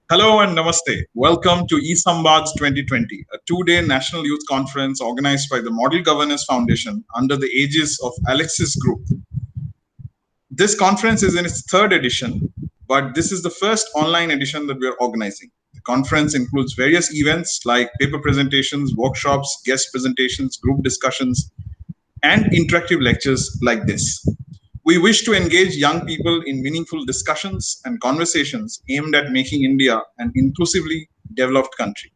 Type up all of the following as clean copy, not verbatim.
Hello and namaste. Welcome to e-Samvaad's 2020, a two-day national youth conference organized by the Model Governance Foundation under the aegis of Alexis Group. This conference is in its third edition, but this is the first online edition that we are organizing. The conference includes various events like paper presentations, workshops, guest presentations, group discussions, and interactive lectures like this. We wish to engage young people in meaningful discussions and conversations aimed at making India an inclusively developed country.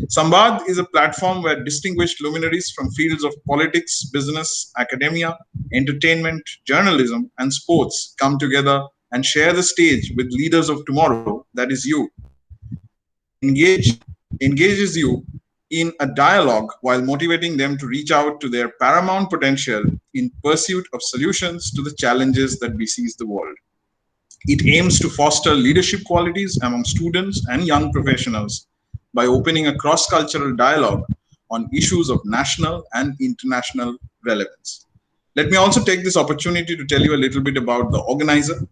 Samvaad is a platform where distinguished luminaries from fields of politics, business, academia, entertainment, journalism, and sports come together and share the stage with leaders of tomorrow, that is you. Engages you in a dialogue while motivating them to reach out to their paramount potential in pursuit of solutions to the challenges that besiege the world. It aims to foster leadership qualities among students and young professionals by opening a cross-cultural dialogue on issues of national and international relevance. Let me also take this opportunity to tell you a little bit about the organizer.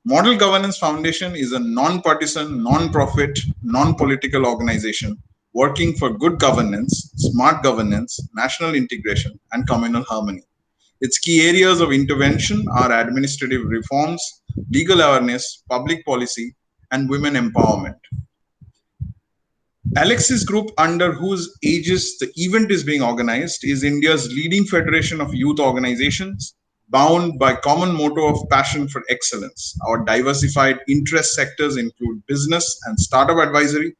Model Governance Foundation is a non-partisan, non-profit, non-political organization working for good governance, smart governance, national integration, and communal harmony. Its key areas of intervention are administrative reforms, legal awareness, public policy, and women empowerment. Alexis Group, under whose aegis the event is being organized, is India's leading federation of youth organizations, bound by common motto of passion for excellence. Our diversified interest sectors include business and startup advisory,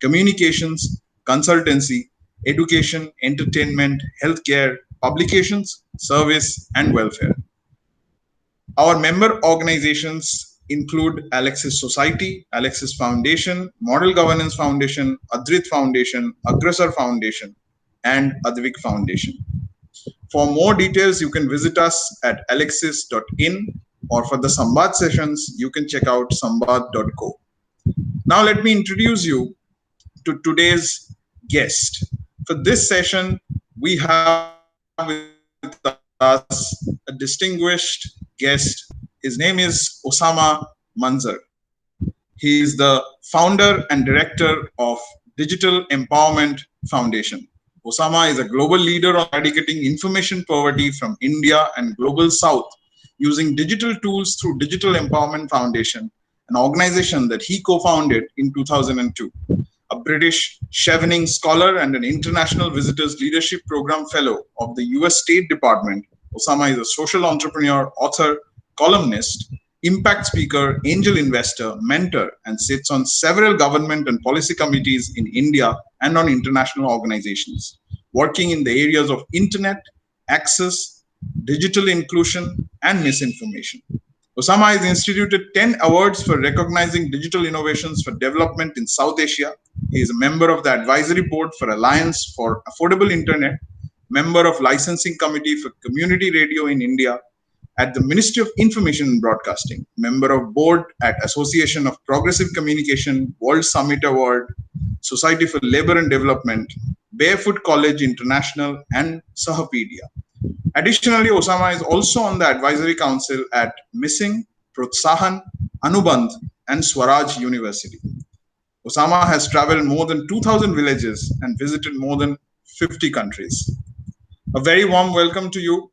communications, consultancy, education, entertainment, healthcare, publications, service, and welfare. Our member organizations include Alexis Society, Alexis Foundation, Model Governance Foundation, Adrit Foundation, Agrasar Foundation, and Advik Foundation. For more details, you can visit us at alexis.in, or for the Samvaad sessions, you can check out samvaad.co. Now let me introduce you to today's guest. For this session, we have with us a distinguished guest. His name is Osama Manzar. He is the founder and director of Digital Empowerment Foundation. Osama is a global leader on eradicating information poverty from India and Global South using digital tools through Digital Empowerment Foundation, an organization that he co-founded in 2002. A British Chevening Scholar and an International Visitors Leadership Program Fellow of the US State Department, Osama is a social entrepreneur, author, columnist, impact speaker, angel investor, mentor, and sits on several government and policy committees in India and on international organizations, working in the areas of internet, access, digital inclusion, and misinformation. Osama has instituted 10 awards for recognizing digital innovations for development in South Asia. He is a member of the advisory board for Alliance for Affordable Internet, member of licensing committee for community radio in India at the Ministry of Information and Broadcasting, member of board at Association of Progressive Communication, World Summit Award, Society for Labor and Development, Barefoot College International, and Sahapedia. Additionally, Osama is also on the advisory council at Missing, Protsahan, Anubandh, and Swaraj University. Osama has traveled more than 2,000 villages and visited more than 50 countries. A very warm welcome to you,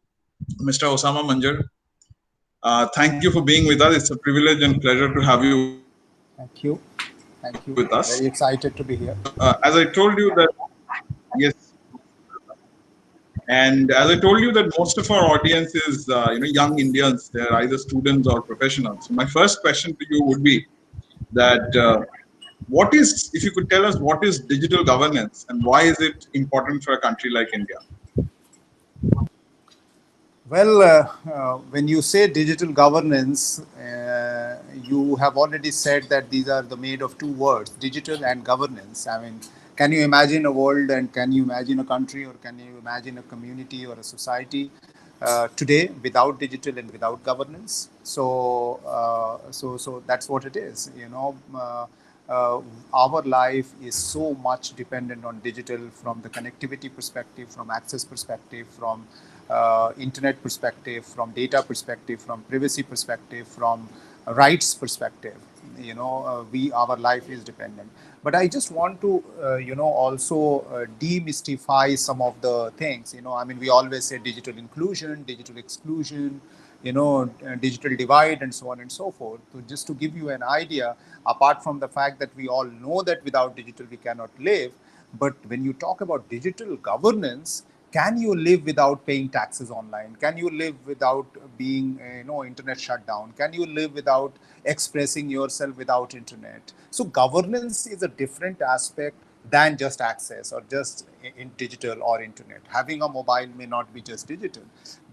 Mr. Osama Manzar. Thank you for being with us. It's a privilege and pleasure to have you with us. Thank you. Thank you. Very excited to be here. As I told you that, yes, and as I told you that most of our audience is, young Indians. They're either students or professionals. So my first question to you would be that what is, if you could tell us, what is digital governance and why is it important for a country like India? Well, when you say digital governance, you have already said that these are made of two words, digital and governance. I mean, can you imagine a world and can you imagine a country or can you imagine a community or a society today without digital and without governance? So that's what it is. Our life is so much dependent on digital from the connectivity perspective, from access perspective, from internet perspective, from data perspective, from privacy perspective, from rights perspective. our life is dependent. But I just want to also demystify some of the things. I mean, we always say digital inclusion, digital exclusion, digital divide, and so on and so forth. So just to give you an idea, apart from the fact that we all know that without digital we cannot live, but when you talk about digital governance, can you live without paying taxes online? Can you live without being internet shut down? Can you live without expressing yourself without internet? So governance is a different aspect than just access or just in digital or internet. Having a mobile may not be just digital,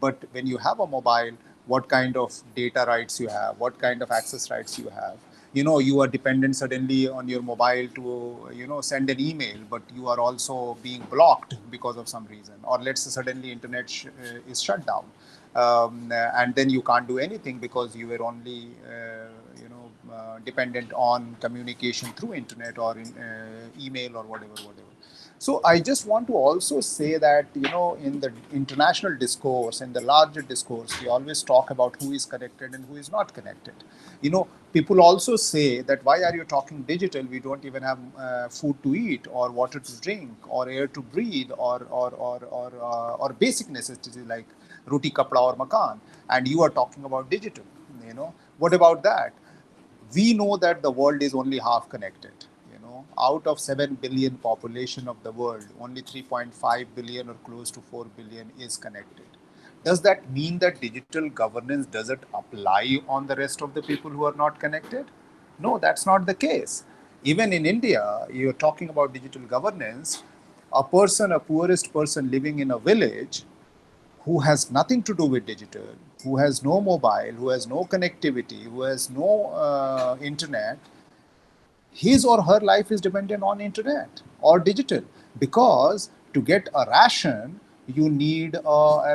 but when you have a mobile, what kind of data rights you have, what kind of access rights you have. You are dependent suddenly on your mobile to send an email, but you are also being blocked because of some reason, or let's say suddenly internet is shut down, and then you can't do anything because you were only dependent on communication through internet or email or whatever. So I just want to also say that, in the international discourse and the larger discourse, we always talk about who is connected and who is not connected. People also say that why are you talking digital? We don't even have food to eat or water to drink or air to breathe or basic necessities like roti, kapda or makan. And you are talking about digital. What about that? We know that the world is only half connected. Out of 7 billion population of the world, only 3.5 billion or close to 4 billion is connected. Does that mean that digital governance doesn't apply on the rest of the people who are not connected? No, that's not the case. Even in India, you're talking about digital governance. A poorest person living in a village who has nothing to do with digital, who has no mobile, who has no connectivity, who has no internet, his or her life is dependent on internet or digital, because to get a ration you need an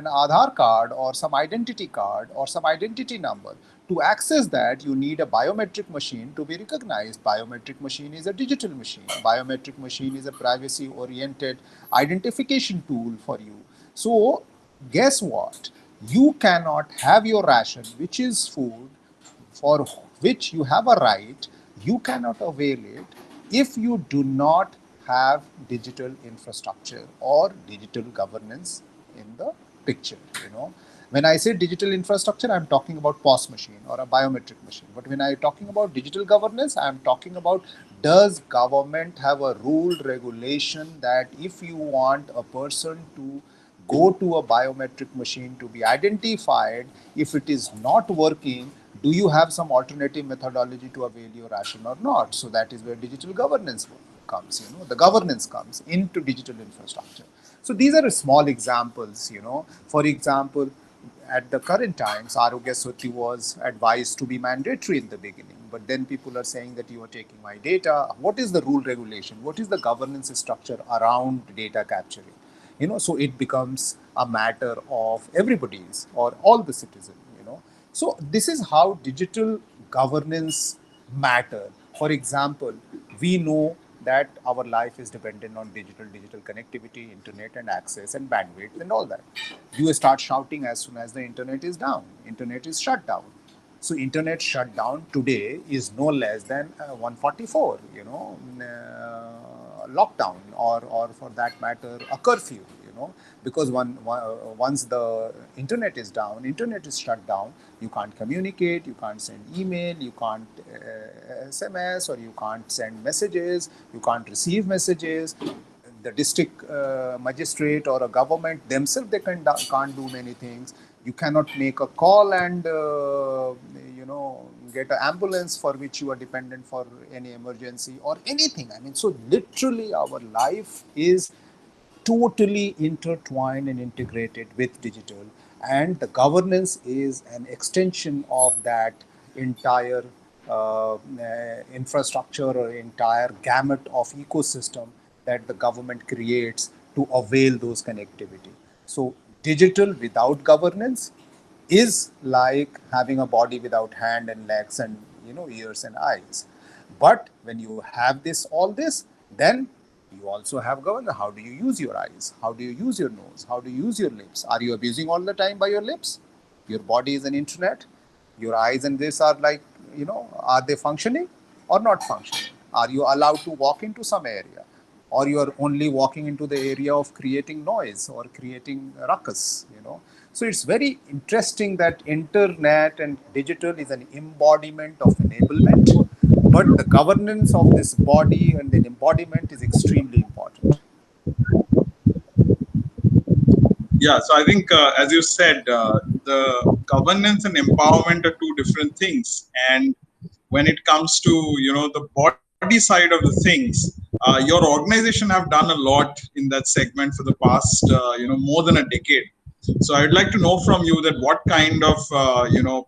Aadhaar card or some identity card or some identity number. To access that you need a biometric machine to be recognized. Biometric machine is a digital machine. Biometric machine is a privacy oriented identification tool for you. So guess what, you cannot have your ration, which is food for which you have a right, you cannot avail it if you do not have digital infrastructure or digital governance in the picture. When I say digital infrastructure, I'm talking about POS machine or a biometric machine. But when I'm talking about digital governance, I'm talking about, does government have a rule regulation that if you want a person to go to a biometric machine to be identified, if it is not working, do you have some alternative methodology to avail your ration or not? So that is where digital governance comes. The governance comes into digital infrastructure. So these are small examples. For example, at the current times, Arogya Soti was advised to be mandatory in the beginning, but then people are saying that you are taking my data. What is the rule regulation? What is the governance structure around data capturing? So it becomes a matter of everybody's or all the citizens. So this is how digital governance matter. For example, we know that our life is dependent on digital connectivity, internet and access and bandwidth and all that. You start shouting as soon as the internet is down, internet is shut down. So internet shutdown today is no less than 144, lockdown, or for that matter, a curfew. Because once the internet is down, internet is shut down, you can't communicate, you can't send email, you can't SMS, or you can't send messages, you can't receive messages. The district magistrate or a government themselves, they can't do many things. You cannot make a call and get an ambulance for which you are dependent for any emergency or anything. I mean, so literally our life is totally intertwined and integrated with digital, and the governance is an extension of that entire infrastructure or entire gamut of ecosystem that the government creates to avail those connectivity. So digital without governance is like having a body without hand and legs and ears and eyes. But when you have all this, then you also have governance. How do you use your eyes? How do you use your nose? How do you use your lips? Are you abusing all the time by your lips? Your body is an internet. Your eyes and this are like are they functioning or not functioning? Are you allowed to walk into some area, or you are only walking into the area of creating noise or creating ruckus? So it's very interesting that internet and digital is an embodiment of enablement, but the governance of this body and the embodiment is extremely important. Yeah, so I think, as you said, the governance and empowerment are two different things. And when it comes to the body side of the things, your organization have done a lot in that segment for the past more than a decade. So I'd like to know from you that what kind of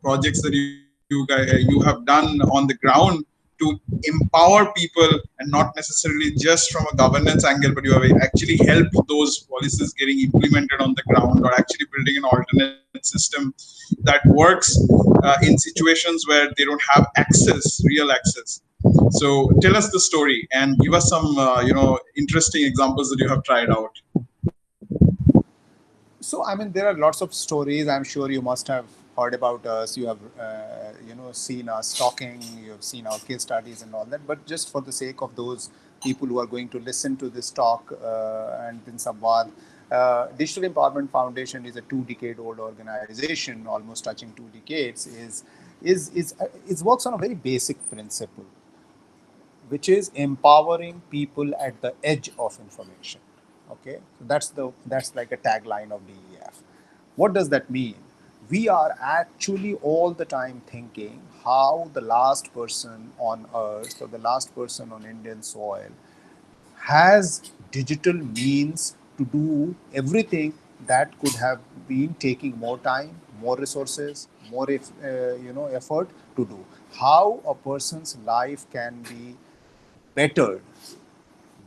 projects that you have done on the ground to empower people, and not necessarily just from a governance angle, but you have actually helped those policies getting implemented on the ground, or actually building an alternate system that works in situations where they don't have access, real access. So tell us the story and give us some interesting examples that you have tried out. So, I mean, there are lots of stories. I'm sure you must have heard about us. You have, seen us talking. You have seen our case studies and all that. But just for the sake of those people who are going to listen to this talk and in Samvad, Digital Empowerment Foundation is a 2-decade-old organization, almost touching 2 decades. Is works on a very basic principle, which is empowering people at the edge of information. Okay, so that's like a tagline of DEF. What does that mean? We are actually all the time thinking how the last person on earth or the last person on Indian soil has digital means to do everything that could have been taking more time, more resources, more effort to do. How a person's life can be bettered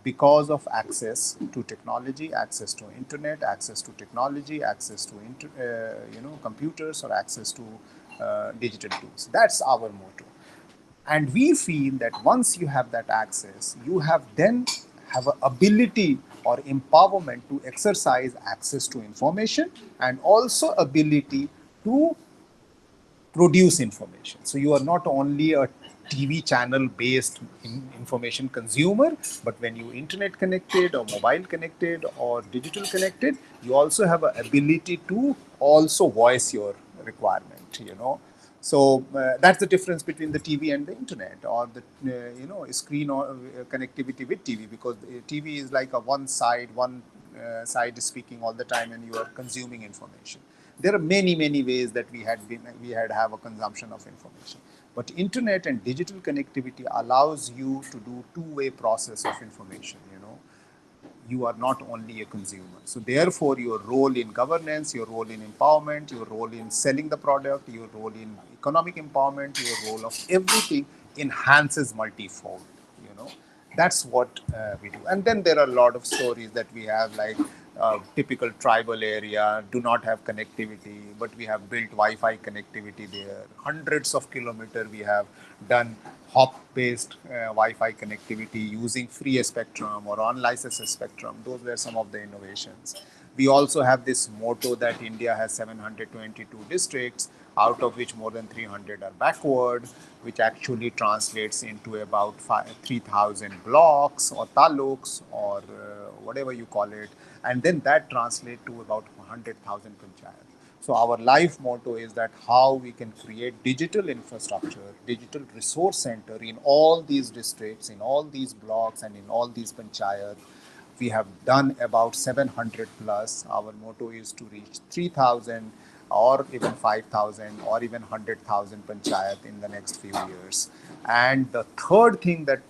because of access to technology, access to internet, access to technology, access to computers, or access to digital tools. That's our motto. And we feel that once you have that access, you have then have a ability or empowerment to exercise access to information, and also ability to produce information. So you are not only a TV channel based information consumer, but when you internet connected or mobile connected or digital connected, you also have an ability to also voice your requirement. So that's the difference between the TV and the internet, or the screen or connectivity with TV, because TV is like a one side is speaking all the time and you are consuming information. There are many ways that we had have a consumption of information, but internet and digital connectivity allows you to do two-way process of information. You are not only a consumer. So therefore, your role in governance, your role in empowerment, your role in selling the product, your role in economic empowerment, your role of everything enhances multifold. You know, that's what we do. And then there are a lot of stories that we have, like typical tribal area do not have connectivity, but we have built Wi-Fi connectivity there. Hundreds of kilometers we have done hop-based Wi-Fi connectivity using free spectrum or unlicensed spectrum. Those were some of the innovations. We also have this motto that India has 722 districts, out of which more than 300 are backward, which actually translates into about 3,000 blocks or taluks, or whatever you call it. And then that translates to about 100,000 panchayats. So our life motto is that how we can create digital infrastructure, digital resource center in all these districts, in all these blocks, and in all these panchayats. We have done about 700 plus. Our motto is to reach 3,000 or even 5,000 or even 100,000 panchayat in the next few years. And the third thing that,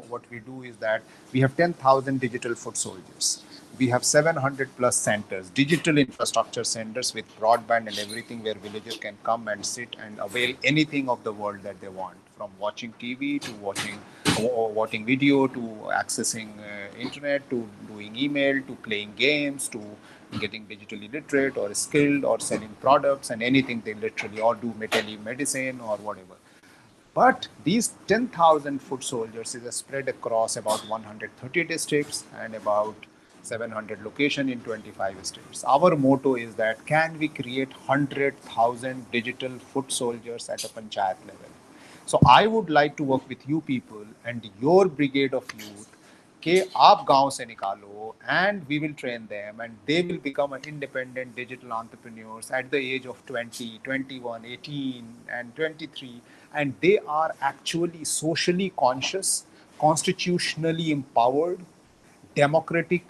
what we do is that we have 10,000 digital foot soldiers. We have 700 plus centers, digital infrastructure centers with broadband and everything, where villagers can come and sit and avail anything of the world that they want, from watching TV to watching video to accessing internet to doing email to playing games to getting digitally literate or skilled or selling products and anything they literally, or do telemedicine or whatever. But these 10,000 foot soldiers is spread across about 130 districts and about 700 location in 25 states. Our motto is that can we create 100,000 digital foot soldiers at a panchayat level? So I would like to work with you people and your brigade of youth कि आप गांव से निकालो and we will train them and they will become an independent digital entrepreneurs at the age of 20, 21, 18 and 23, and they are actually socially conscious, constitutionally empowered, democratic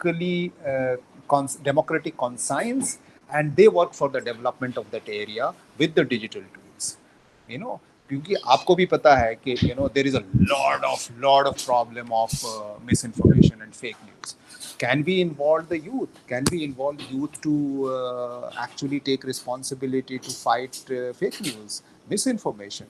conscience, and they work for the development of that area with the digital tools. You know, क्योंकि आपको भी पता है कि there is a lot of problem of misinformation and fake news. Can we involve the youth? Can we involve youth to actually take responsibility to fight fake news, misinformation?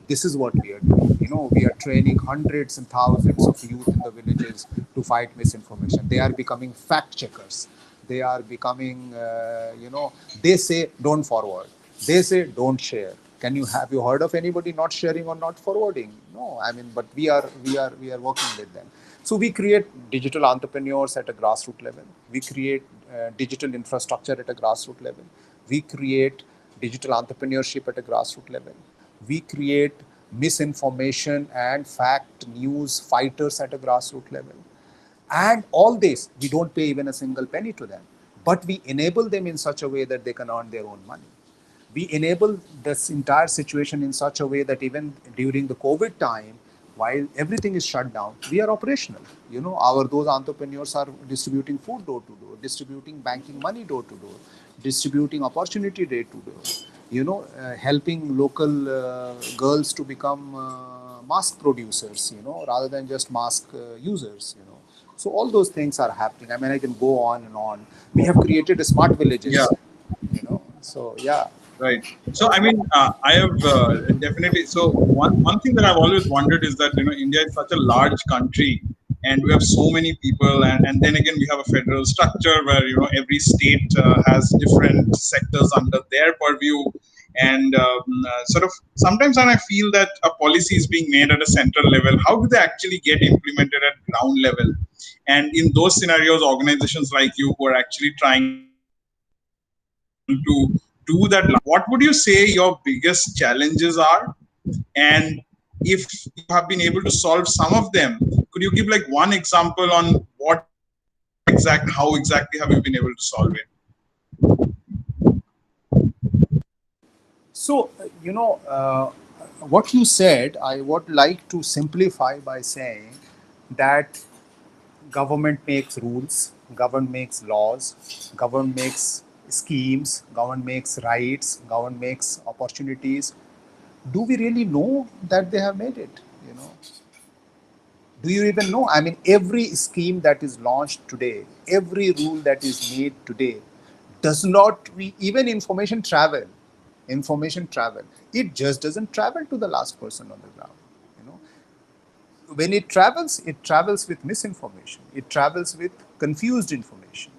This is what we are doing. We are training hundreds and thousands of youth in the villages to fight misinformation. They are becoming fact checkers. They are becoming, they say don't forward. They say don't share. Have you heard of anybody not sharing or not forwarding? No, I mean, but we are working with them. So we create digital entrepreneurs at a grassroots level. We create digital infrastructure at a grassroots level. We create digital entrepreneurship at a grassroots level. We create misinformation and fact news fighters at a grassroots level. And all this, we don't pay even a single penny to them, but we enable them in such a way that they can earn their own money. We enable this entire situation in such a way that even during the COVID time, while everything is shut down, we are operational. Those entrepreneurs are distributing food door to door, distributing banking money door to door, distributing opportunity day to door, helping local girls to become mask producers, rather than just mask users. So all those things are happening. I mean, I can go on and on. We have created smart Yeah. villages. So yeah. Right. So, I mean, I have definitely. So, one thing that I've always wondered is that India is such a large country, and we have so many people, and then again we have a federal structure where every state has different sectors under their purview, and sort of sometimes when I feel that a policy is being made at a central level, how do they actually get implemented at ground level? And in those scenarios, organizations like you who are actually trying to do that, what would you say your biggest challenges are? And if you have been able to solve some of them, could you give like one example on how exactly have you been able to solve it? So, what you said, I would like to simplify by saying that government makes rules, government makes laws, government makes schemes, government makes rights, government makes opportunities. Do we really know that they have made it? Do you even know? I mean, every scheme that is launched today, every rule that is made today, does not even information travel. It just doesn't travel to the last person on the ground. You know, when it travels with misinformation. It travels with confused information.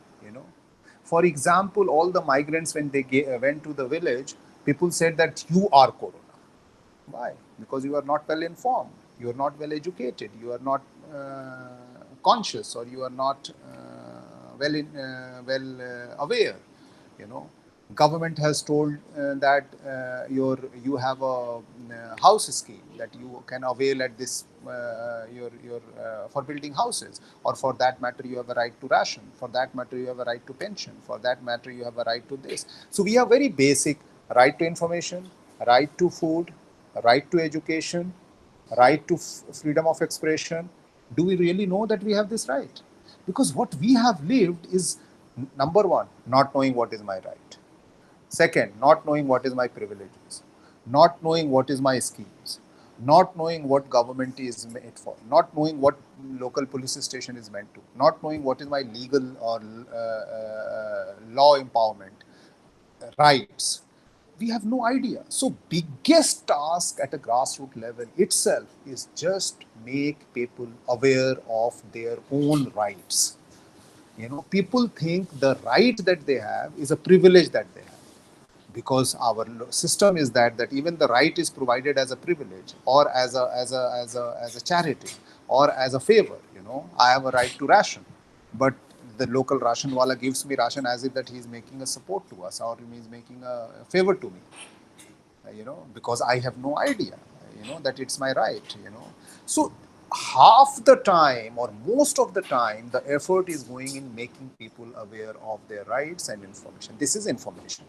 For example, all the migrants when they went to the village, people said that you are corona. Why? Because you are not well informed, you are not well educated, you are not conscious, or you are not aware. You know, government has told that you have a house scheme that you can avail at this your for building houses, or for that matter you have a right to ration, for that matter you have a right to pension, for that matter you have a right to this. So we have very basic right to information, right to food, right to education, right to freedom of expression. Do we really know that we have this right? Because what we have lived is, number one, not knowing what is my right. Second, not knowing what is my privileges, not knowing what is my schemes, not knowing what government is made for, not knowing what local police station is meant to, not knowing what is my legal or law empowerment, rights. We have no idea. So biggest task at a grassroots level itself is just make people aware of their own rights. People think the right that they have is a privilege that they have, because our system is that even the right is provided as a privilege, or as a charity, or as a favor. I have a right to ration, but the local ration wala gives me ration as if that he is making a support to us or he is making a favor to me, because I have no idea, that it's my right. So half the time or most of the time, the effort is going in making people aware of their rights and information. This is information.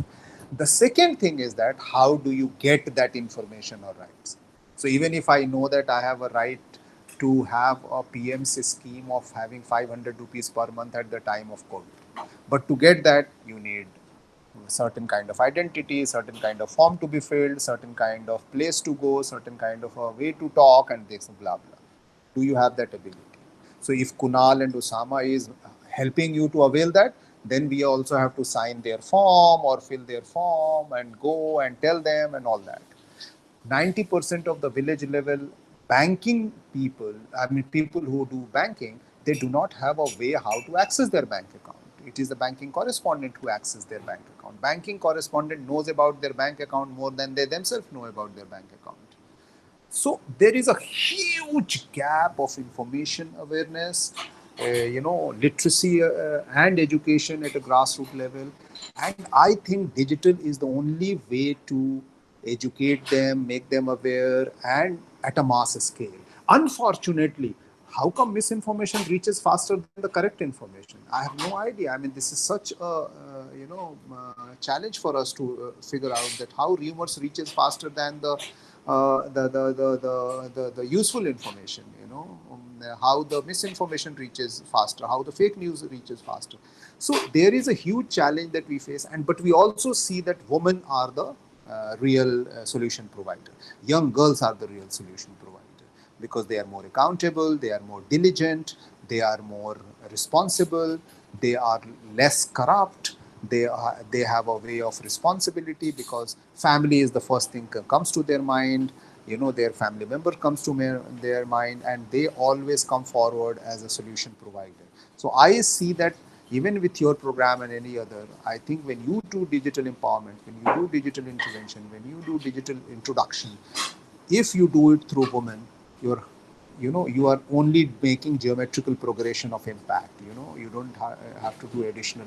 The second thing is that how do you get that information or rights? So even if I know that I have a right to have a PMC scheme of having 500 rupees per month at the time of COVID, but to get that, you need certain kind of identity, certain kind of form to be filled, certain kind of place to go, certain kind of a way to talk, and this blah blah. Do you have that ability? So if Kunal and Osama is helping you to avail that, then we also have to sign their form or fill their form and go and tell them and all that. 90% of the village level banking people, I mean, people who do banking, they do not have a way how to access their bank account. It is the banking correspondent who accesses their bank account. Banking correspondent knows about their bank account more than they themselves know about their bank account. So there is a huge gap of information awareness, literacy and education at a grassroots level. And I think digital is the only way to educate them, make them aware, and at a mass scale. Unfortunately, how come misinformation reaches faster than the correct information? I have no idea. I mean, this is such a challenge for us to figure out that how rumors reaches faster than the useful information. How the misinformation reaches faster, how the fake news reaches faster. So there is a huge challenge that we face, and but we also see that women are the real solution provider. Young girls are the real solution provider because they are more accountable, they are more diligent, they are more responsible, they are less corrupt, they have a way of responsibility because family is the first thing comes to their mind. Their family member comes to their mind, and they always come forward as a solution provider. So I see that even with your program and any other, I think when you do digital empowerment, when you do digital intervention, when you do digital introduction, if you do it through women, you're you are only making geometrical progression of impact. You don't have to do additional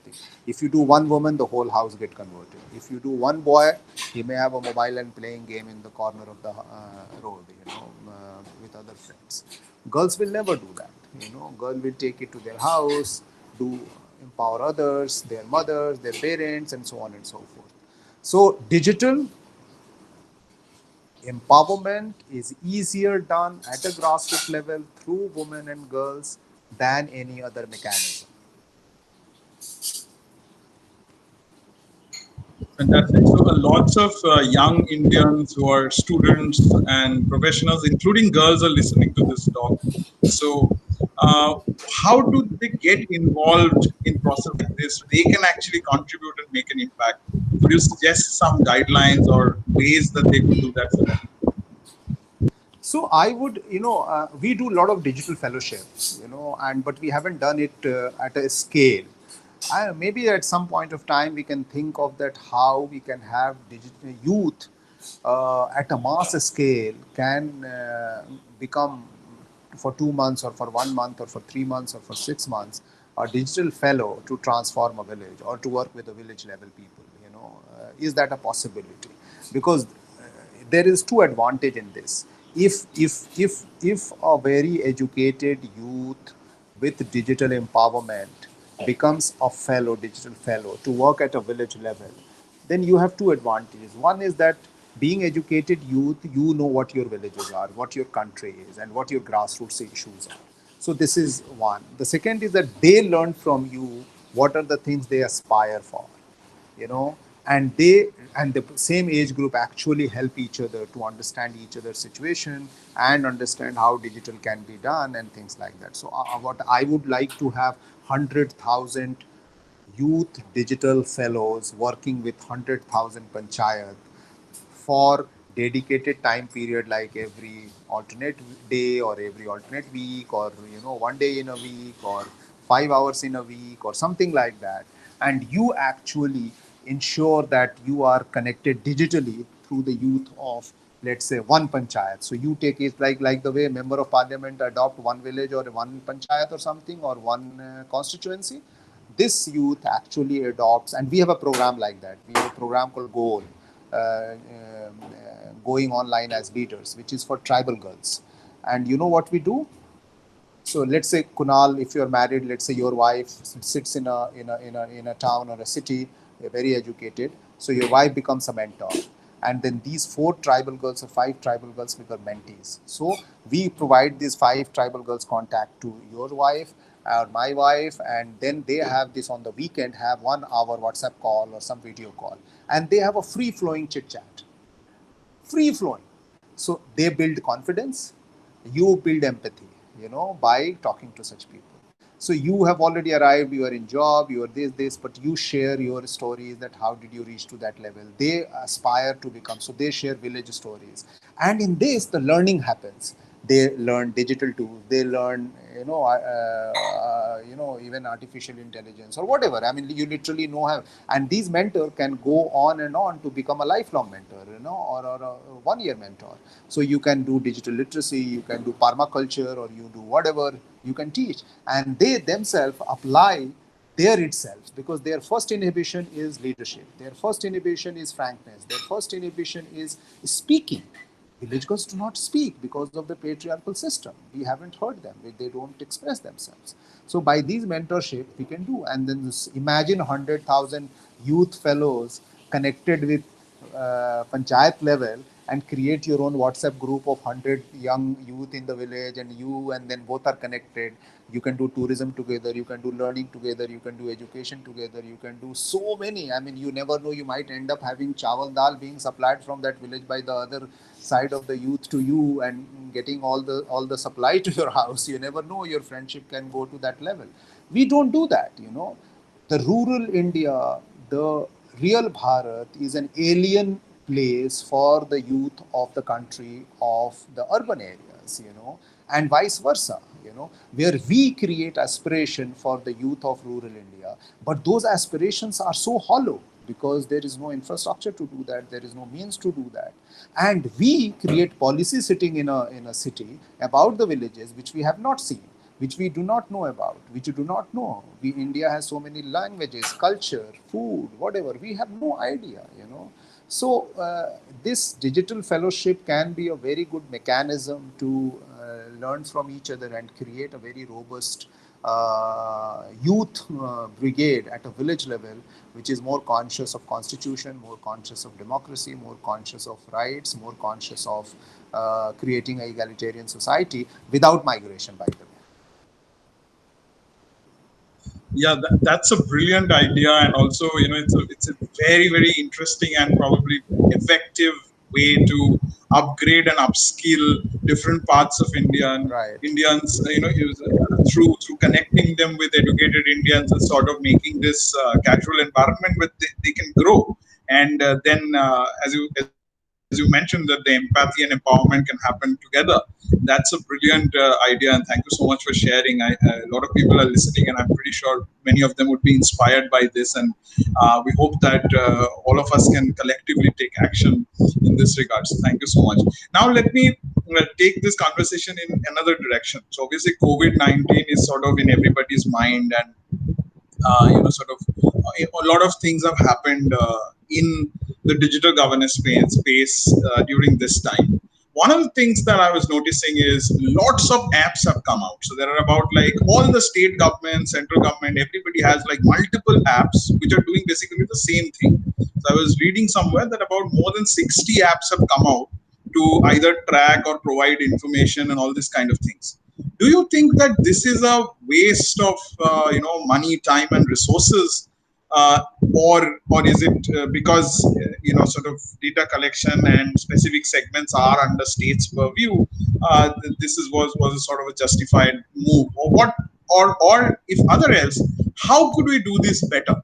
things. If you do one woman, the whole house get converted. If you do one boy, he may have a mobile and playing game in the corner of the road, with other friends. Girls will never do that. Girl will take it to their house, do empower others, their mothers, their parents, and so on and so forth. So digital empowerment is easier done at a grassroots level through women and girls than any other mechanism. Fantastic. So, lots of young Indians who are students and professionals, including girls, are listening to this talk. So, uh, how do they get involved in process like this? They can actually contribute and make an impact. Could you suggest some guidelines or ways that they could do that for them? So I would, we do a lot of digital fellowships, and but we haven't done it at a scale. Maybe at some point of time we can think of that how we can have digital youth at a mass scale can become for 2 months or for 1 month or for 3 months or for 6 months a digital fellow to transform a village or to work with the village level people. Is that a possibility? Because there is two advantage in this. If a very educated youth with digital empowerment becomes a fellow, digital fellow, to work at a village level, then you have two advantages. One is that being educated youth, you know what your villages are, what your country is, and what your grassroots issues are. So this is one. The second is that they learn from you what are the things they aspire for, you know and they and the same age group actually help each other to understand each other's situation and understand how digital can be done and things like that. So what I would like to have 100,000 youth digital fellows working with 100,000 panchayat for dedicated time period, like every alternate day or every alternate week, or one day in a week or 5 hours in a week or something like that. And you actually ensure that you are connected digitally through the youth of let's say one panchayat. So you take it like the way member of parliament adopt one village or one panchayat or something, or one constituency. This youth actually adopts, and we have a program like that. We have a program called Goal, going online as leaders, which is for tribal girls. And you know what we do? So let's say, Kunal, if you're married, let's say your wife sits in a town or a city, very educated. So your wife becomes a mentor, and then these four tribal girls or five tribal girls become mentees. So we provide these five tribal girls contact to your wife or my wife, and then they have this on the weekend, have 1 hour WhatsApp call or some video call, and they have a free flowing chit chat, free flowing. So they build confidence, you build empathy, by talking to such people. So you have already arrived, you are in job, you are this, but you share your stories, that how did you reach to that level. They aspire to become, so they share village stories. And in this, the learning happens. They learn digital tools, they learn, even artificial intelligence or whatever. I mean, you literally know how, and these mentor can go on and on to become a lifelong mentor, or a 1 year mentor. So you can do digital literacy, you can do permaculture, or you do whatever you can teach, and they themselves apply there itself, because their first inhibition is leadership, their first inhibition is frankness, their first inhibition is speaking. Village girls do not speak because of the patriarchal system. We haven't heard them. They don't express themselves. So by these mentorship, we can do. And then imagine 100,000 youth fellows connected with panchayat level, and create your own WhatsApp group of 100 young youth in the village, and you and then both are connected. You can do tourism together, you can do learning together, you can do education together, you can do so many. I mean, you never know, you might end up having chawal dal being supplied from that village by the other side of the youth to you, and getting all the supply to your house. You never know, your friendship can go to that level. We don't do that. The rural India, the real Bharat is an alien place for the youth of the country of the urban areas, and vice versa, where we create aspiration for the youth of rural India. But those aspirations are so hollow, because there is no infrastructure to do that, there is no means to do that. And we create policy sitting in a city about the villages which we have not seen, which we do not know about, which you do not know. India has so many languages, culture, food, whatever. We have no idea. So this digital fellowship can be a very good mechanism to learn from each other and create a very robust youth brigade at a village level, which is more conscious of constitution, more conscious of democracy, more conscious of rights, more conscious of creating an egalitarian society without migration, by the way. Yeah, that's a brilliant idea, and also it's a very very interesting and probably effective way to upgrade and upskill different parts of India and Right. Indians, through connecting them with educated Indians and sort of making this casual environment where they can grow. And then, as you mentioned, that the empathy and empowerment can happen together. That's a brilliant idea, and thank you so much for sharing. A lot of people are listening, and I'm pretty sure many of them would be inspired by this. And we hope that all of us can collectively take action in this regard. So thank you so much. Now let me take this conversation in another direction. So obviously COVID-19 is sort of in everybody's mind, and sort of a lot of things have happened in the digital governance space during this time. One of the things that I was noticing is lots of apps have come out. So there are about like all the state government, central government, everybody has like multiple apps which are doing basically the same thing. So I was reading somewhere that about more than 60 apps have come out to either track or provide information and all this kind of things. Do you think that this is a waste of money, time, and resources, uh, or is it because sort of data collection and specific segments are under state's purview? This was a sort of a justified move, or what, or if other else, how could we do this better?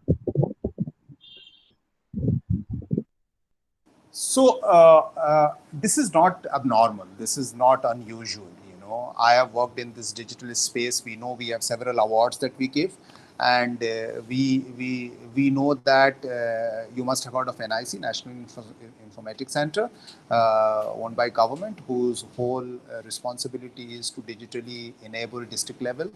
So this is not abnormal. This is not unusual. I have worked in this digital space. We know we have several awards that we give, and we know that you must have heard of NIC, National Informatics Center, owned by government, whose whole responsibility is to digitally enable district level,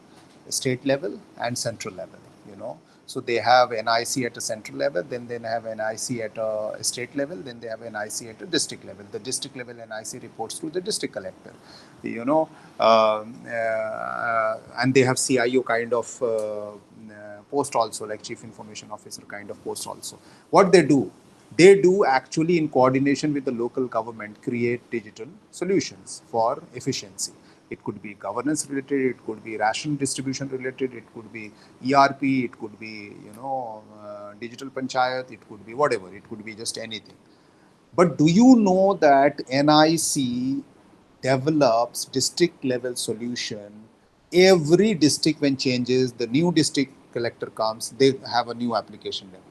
state level, and central level. You know, so they have NIC at a central level, then they have NIC at a state level, then they have NIC at a district level. The district level NIC reports to the district collector. You know, and they have CIO kind of post also, like Chief Information Officer kind of post also. What they do actually, in coordination with the local government, create digital solutions for efficiency. It could be governance related, it could be ration distribution related, it could be ERP, it could be, you know, digital panchayat, it could be whatever, it could be just anything. But do you know that NIC develops district level solution? Every district, when changes, the new district collector comes, they have a new application developed.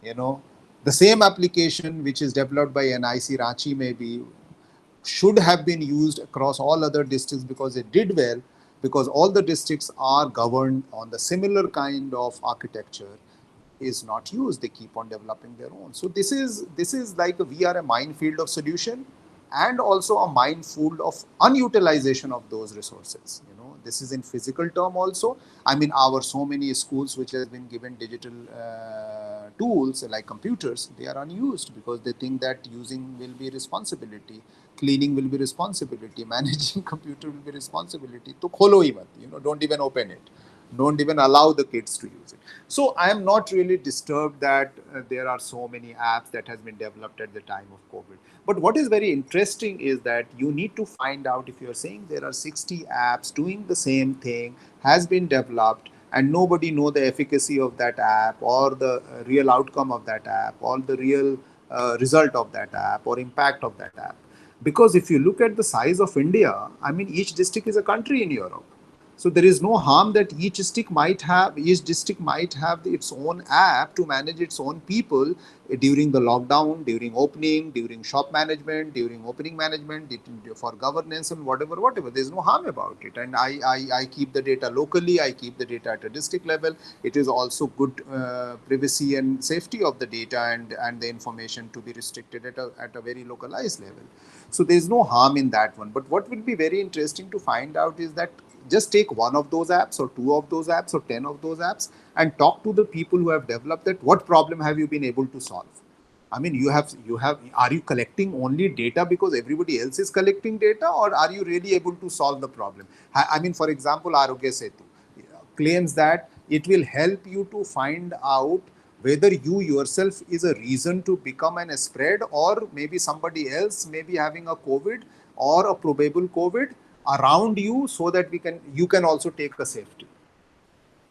You know, the same application which is developed by NIC Ranchi maybe should have been used across all other districts because it did well, because all the districts are governed on the similar kind of architecture, is not used. They keep on developing their own. So this is like we are a minefield of solution, and also a minefield of unutilization of those resources. You know, this is in physical term also. I mean, our so many schools which has been given digital tools like computers, they are unused because they think that using will be responsibility, cleaning will be responsibility, managing computer will be responsibility. To kholo hi mat, you know, don't even open it, don't even allow the kids to use it. So I am not really disturbed that there are so many apps that has been developed at the time of COVID. But what is very interesting is that you need to find out, if you are saying there are 60 apps doing the same thing, has been developed, and nobody know the efficacy of that app, or the real outcome of that app, or the real result of that app, or impact of that app. Because if you look at the size of India, I mean, each district is a country in Europe. So there is no harm that each district might have its own app to manage its own people during the lockdown, during opening, during shop management, during opening management, for governance and whatever. There is no harm about it. And I keep the data locally. I keep the data at a district level. It is also good privacy and safety of the data, and the information to be restricted at a very localized level. So there is no harm in that one. But what will be very interesting to find out is that just take one of those apps, or two of those apps, or 10 of those apps, and talk to the people who have developed it. What problem have you been able to solve? I mean, are you collecting only data because everybody else is collecting data, or are you really able to solve the problem? I mean, for example, Arogya Setu claims that it will help you to find out whether you yourself is a reason to become an spread, or maybe somebody else may be having a COVID or a probable COVID around you, so that you can also take a safety.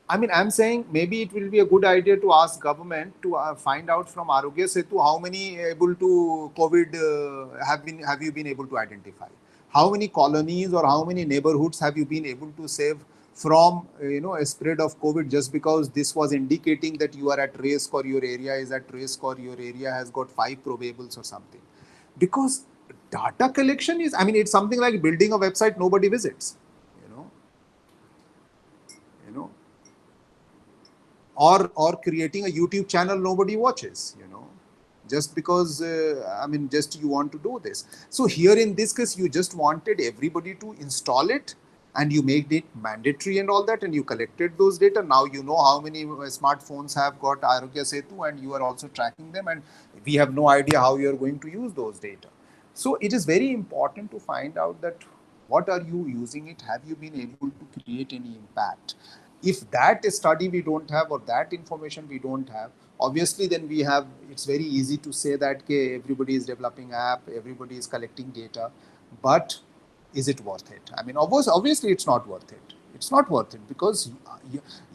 I mean, I'm saying maybe it will be a good idea to ask government to find out from Arogya Setu how many able to COVID have you been able to identify? How many colonies or how many neighborhoods have you been able to save from a spread of COVID, just because this was indicating that you are at risk, or your area is at risk, or your area has got 5 probables or something? Because data collection is, I mean, it's something like building a website nobody visits, you know, you know or creating a YouTube channel nobody watches, just because I mean, just you want to do this. So here in this case, you just wanted everybody to install it, and you made it mandatory and all that, and you collected those data. Now you know how many smartphones have got Arogya Setu, and you are also tracking them, and we have no idea how you are going to use those data. So it is very important to find out that what are you using it? Have you been able to create any impact? If that study we don't have, or that information we don't have, obviously then we have, it's very easy to say that, okay, everybody is developing app, everybody is collecting data, but is it worth it? I mean, obviously it's not worth it. It's not worth it, because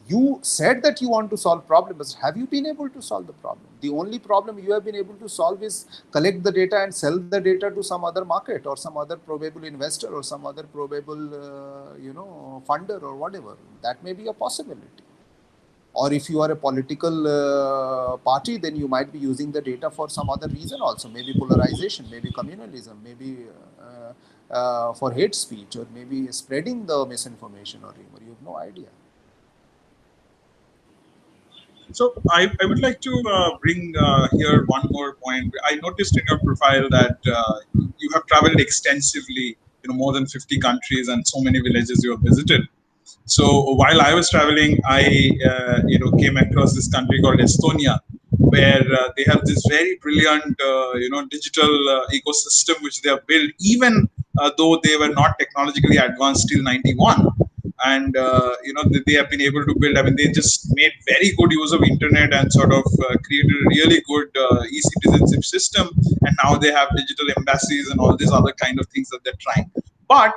you said that you want to solve problems. Have you been able to solve the problem? The only problem you have been able to solve is collect the data and sell the data to some other market, or some other probable investor, or some other probable funder, or whatever. That may be a possibility. Or if you are a political party, then you might be using the data for some other reason also, maybe polarization, maybe communalism, maybe for hate speech, or maybe spreading the misinformation or rumor. You have no idea. So I would like to bring here one more point. I noticed in your profile that you have traveled extensively, more than 50 countries and so many villages you have visited. So while I was traveling, I came across this country called Estonia, where they have this very brilliant digital ecosystem which they have built, even though they were not technologically advanced till '91. And they have been able to build. I mean, they just made very good use of internet and sort of created a really good e-citizenship system. And now they have digital embassies and all these other kind of things that they're trying. But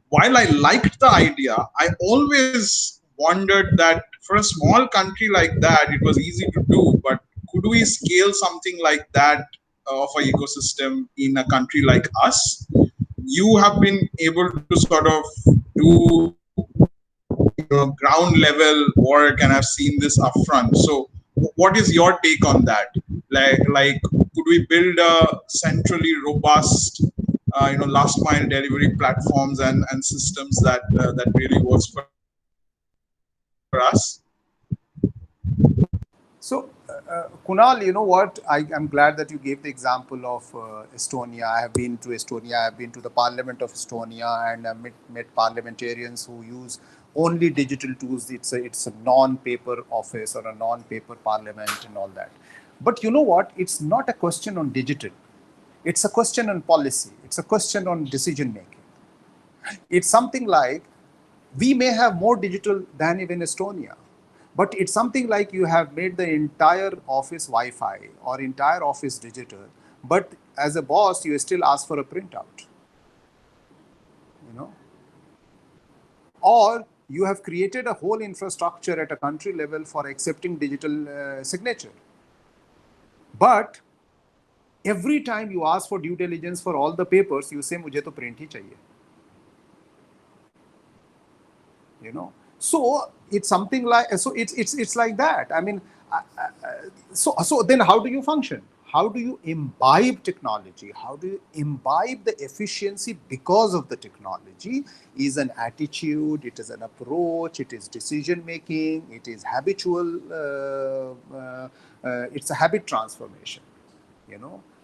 while I liked the idea, I always wondered that for a small country like that, it was easy to do, but could we scale something like that of a ecosystem in a country like us? You have been able to sort of do ground level work and have seen this upfront. So what is your take on that? Like could we build a centrally robust last mile delivery platforms and systems that really works for us? So, Kunal, you know what? I'm glad that you gave the example of Estonia. I have been to Estonia. I have been to the Parliament of Estonia and met parliamentarians who use only digital tools. It's a non-paper office or a non-paper parliament and all that. But you know what? It's not a question on digital. It's a question on policy. It's a question on decision making. It's something like we may have more digital than even Estonia, but it's something like you have made the entire office Wi-Fi or entire office digital, but as a boss, you still ask for a printout, you know, or you have created a whole infrastructure at a country level for accepting digital signature. But every time you ask for due diligence for all the papers, you say, "Mujhe to print hi chahiye." So it's something like, so it's like that. I mean, so then how do you function? How do you imbibe technology? How do you imbibe the efficiency because of the technology? Is an attitude, it is an approach, it is decision making, it is habitual, it's a habit transformation.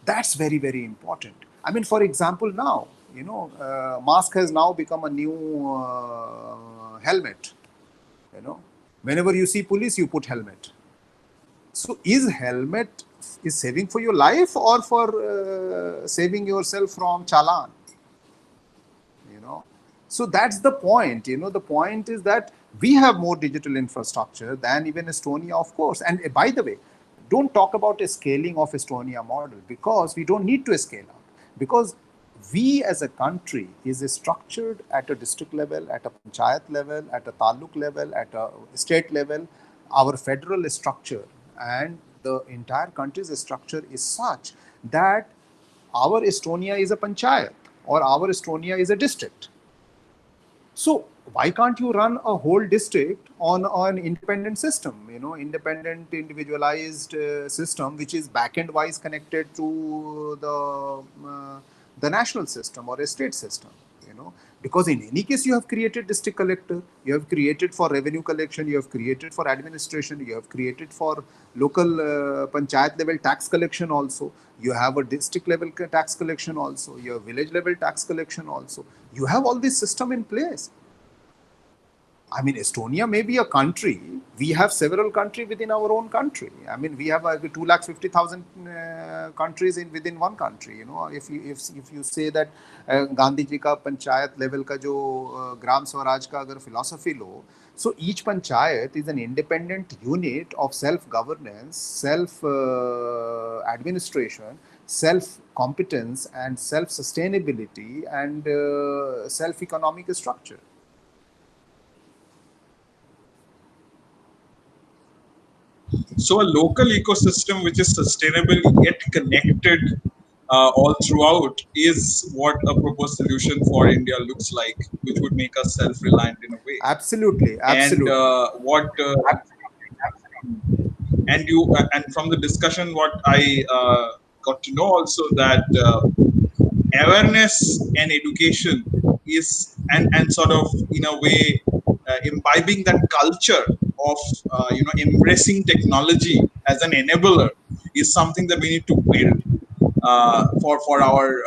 That's very, very important. I mean, for example, now, mask has now become a new helmet. Whenever you see police, you put helmet. So is helmet is saving for your life or for saving yourself from challan? So that's the point. The point is that we have more digital infrastructure than even Estonia, of course. And by the way, don't talk about a scaling of Estonia model, because we don't need to scale up, because we as a country is structured at a district level, at a panchayat level, at a taluk level, at a state level. Our federal structure and the entire country's structure is such that our Estonia is a panchayat or our Estonia is a district. So why can't you run a whole district on an independent system, independent, individualized system, which is back-end wise connected to the national system or a state system, because in any case you have created district collector, you have created for revenue collection, you have created for administration, you have created for local panchayat level tax collection also, you have a district level tax collection also, you have village level tax collection also. You have all this system in place. I mean, Estonia may be a country. We have several countries within our own country. I mean, we have 250,000 countries within one country. If you say that Gandhi ji ka panchayat level ka jo Gram Swaraj ka agar philosophy lo, so each panchayat is an independent unit of self-governance, self-administration, self-competence, and self-sustainability and self-economic structure. So a local ecosystem which is sustainable yet connected all throughout is what a proposed solution for India looks like, which would make us self-reliant in a way. Absolutely, And absolutely. and from the discussion, what I got to know also that awareness and education is and sort of in a way imbibing that culture of embracing technology as an enabler is something that we need to build for our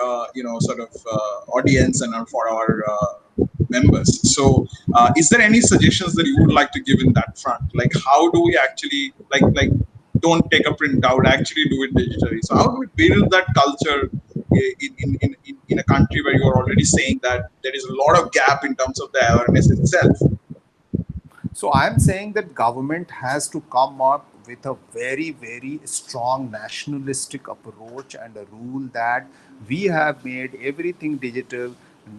sort of audience and for our members. So is there any suggestions that you would like to give in that front, like how do we actually like don't take a printout, actually do it digitally? So how do we build that culture in a country where you are already saying that there is a lot of gap in terms of the awareness itself? So I'm saying that government has to come up with a very, very strong nationalistic approach and a rule that we have made everything digital.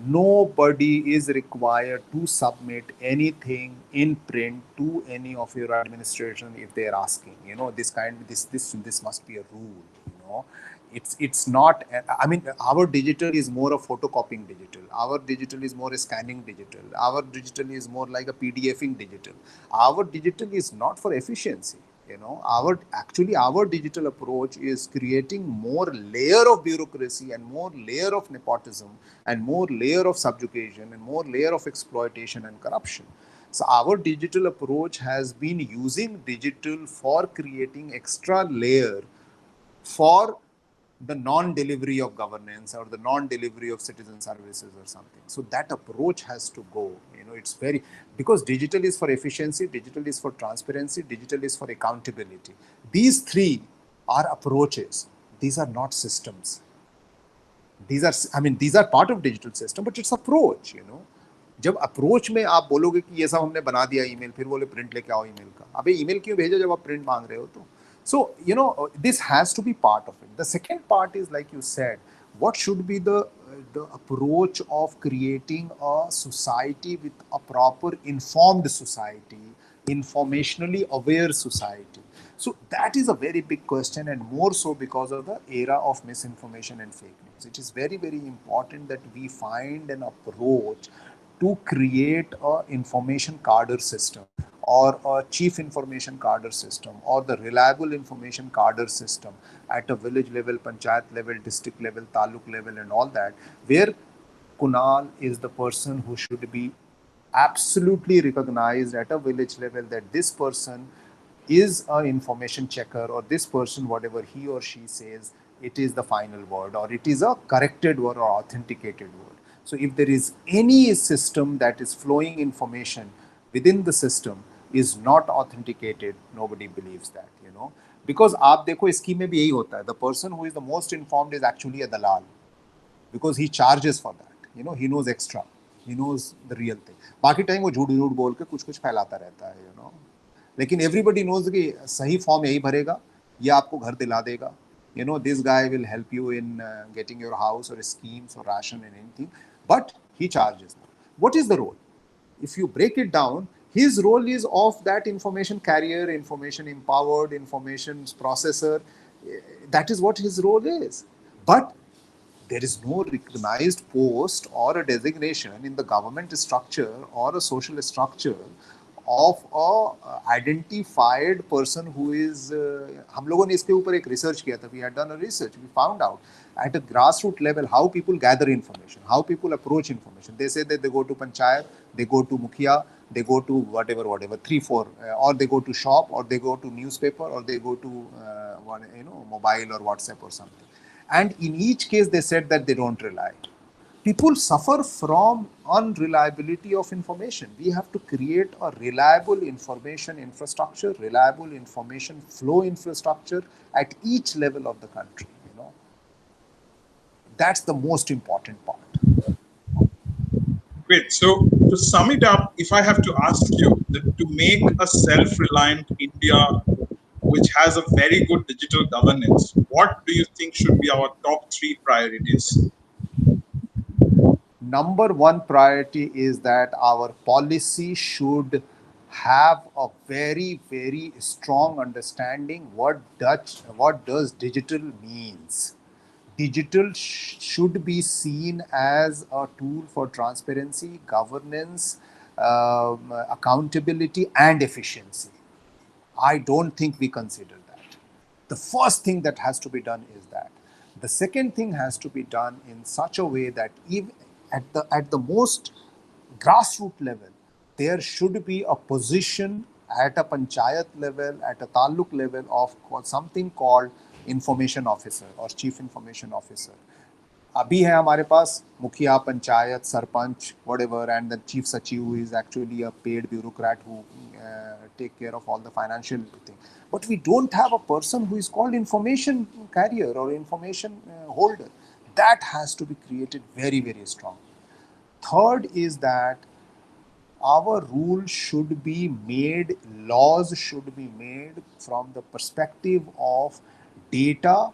Nobody is required to submit anything in print to any of your administration if they are asking. This must be a rule. It's not. I mean, our digital is more of photocopying digital. Our digital is more scanning digital. Our digital is more like a pdfing digital. Our digital is not for efficiency. Our digital approach is creating more layer of bureaucracy and more layer of nepotism and more layer of subjugation and more layer of exploitation and corruption. So our digital approach has been using digital for creating extra layer for the non-delivery of governance or the non-delivery of citizen services or something. So that approach has to go. It's very, because digital is for efficiency, digital is for transparency, digital is for accountability. These three are approaches. These are not systems. These are part of digital system, but it's approach. जब approach में आप बोलोगे कि ये सब हमने बना दिया ईमेल, फिर बोले प्रिंट लेके आओ ईमेल का, अबे ईमेल क्यों भेजो जब आप प्रिंट मांग रहे हो? तो so this has to be part of it. The second part is, like you said, what should be the approach of creating a society with a proper informed society, informationally aware society. So that is a very big question, and more so because of the era of misinformation and fake news. It is very, very important that we find an approach to create a information cadre system or a chief information cadre system or the reliable information cadre system at a village level, panchayat level, district level, taluk level and all that, where Kunal is the person who should be absolutely recognized at a village level that this person is an information checker, or this person, whatever he or she says, it is the final word, or it is a corrected word or authenticated word. So if there is any system that is flowing information within the system is not authenticated, nobody believes that. Because आप देखो scheme में भी यही होता है, the person who is the most informed is actually a dalal, because he charges for that. He knows extra, he knows the real thing. बाकी time वो झूठ झूठ बोल के कुछ कुछ फैलाता रहता है. लेकिन एवरीबडी नोज कि सही फॉर्म यही भरेगा, ये आपको घर दिला देगा. This guy will help you in getting your house or schemes or ration and anything, but he charges. What is the role? If you break it down, his role is of that information carrier, information empowered, information processor. That is what his role is. But there is no recognized post or a designation in the government structure or a social structure of a identified person who is हम लोगों ने इसके ऊपर एक research किया था. We had done a research. We found out at a grassroots level how people gather information, how people approach information. They say that they go to panchayat, they go to mukhia, they go to whatever 3-4 or they go to shop, or they go to newspaper, or they go to mobile or WhatsApp or something. And in each case they said that they don't rely. People suffer from unreliability of information. We have to create a reliable information infrastructure, reliable information flow infrastructure at each level of the country. That's the most important part. Great. So to sum it up, if I have to ask you that to make a self-reliant India which has a very good digital governance, what do you think should be our top 3 priorities? Number one priority is that our policy should have a very, very strong understanding what does digital means. Digital should be seen as a tool for transparency, governance, accountability, and efficiency. I don't think we consider that. The first thing that has to be done is that. The second thing has to be done in such a way that even at the most grassroots level, there should be a position at a panchayat level, at a taluk level of something called information officer or chief information officer. अभी है हमारे पास मुखिया panchayat sarpanch whatever and the chief sachiv who is actually a paid bureaucrat who take care of all the financial thing, but we don't have a person who is called information carrier or information holder. That has to be created very very strong. Third is that our rules should be made, laws should be made from the perspective of data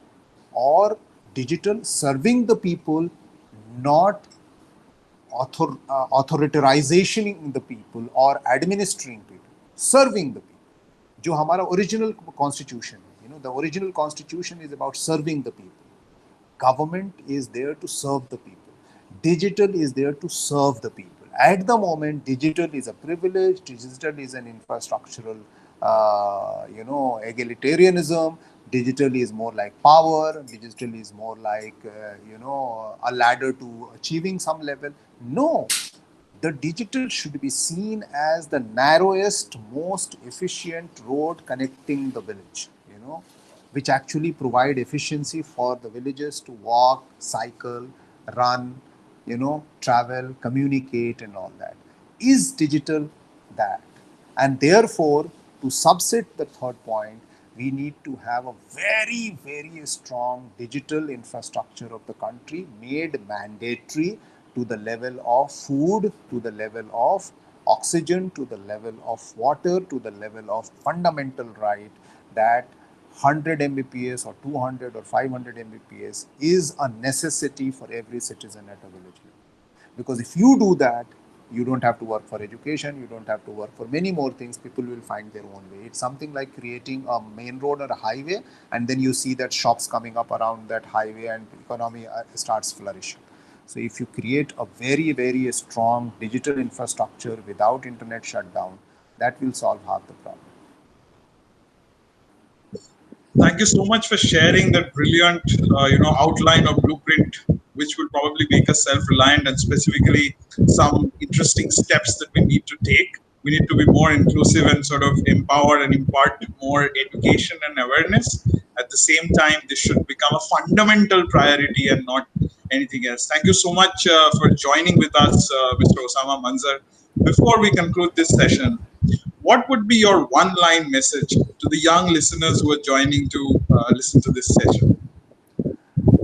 or digital serving the people, not authoritarizationing the people or administering people, serving the people. जो हमारा original constitution, the original constitution is about serving the people. Government is there to serve the people. Digital is there to serve the people. At the moment, digital is a privilege. Digital is an infrastructural, egalitarianism. Digital is more like power. Digital is more like, a ladder to achieving some level. No, the digital should be seen as the narrowest, most efficient road connecting the village, which actually provide efficiency for the villagers to walk, cycle, run, travel, communicate, and all that. Is digital that? And therefore, to subset the third point, we need to have a very, very strong digital infrastructure of the country made mandatory to the level of food, to the level of oxygen, to the level of water, to the level of fundamental right that 100 Mbps or 200 or 500 Mbps is a necessity for every citizen at a village level. Because if you do that, you don't have to work for education, you don't have to work for many more things. People will find their own way. It's something like creating a main road or a highway, and then you see that shops coming up around that highway and economy starts flourishing. So if you create a very, very strong digital infrastructure without internet shutdown, that will solve half the problem. Thank you so much for sharing that brilliant, outline or blueprint, which will probably make us self-reliant, and specifically some interesting steps that we need to take. We need to be more inclusive and sort of empower and impart more education and awareness. At the same time, this should become a fundamental priority and not anything else. Thank you so much for joining with us, Mr. Osama Manzar. Before we conclude this session, what would be your one-line message to the young listeners who are joining to listen to this session?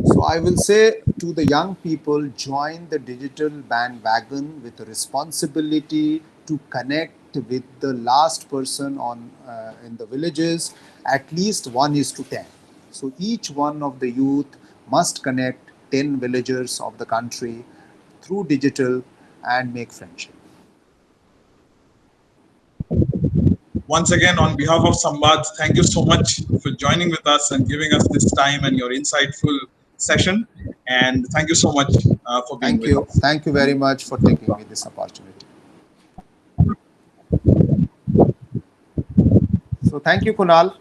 So I will say to the young people, join the digital bandwagon with a responsibility to connect with the last person in the villages, at least 1:10. So each one of the youth must connect 10 villagers of the country through digital and make friendship. Once again, on behalf of Samvad, thank you so much for joining with us and giving us this time and your insightful session. And thank you so much for being Thank with you. us. Thank you very much for taking me this opportunity. So thank you, Kunal.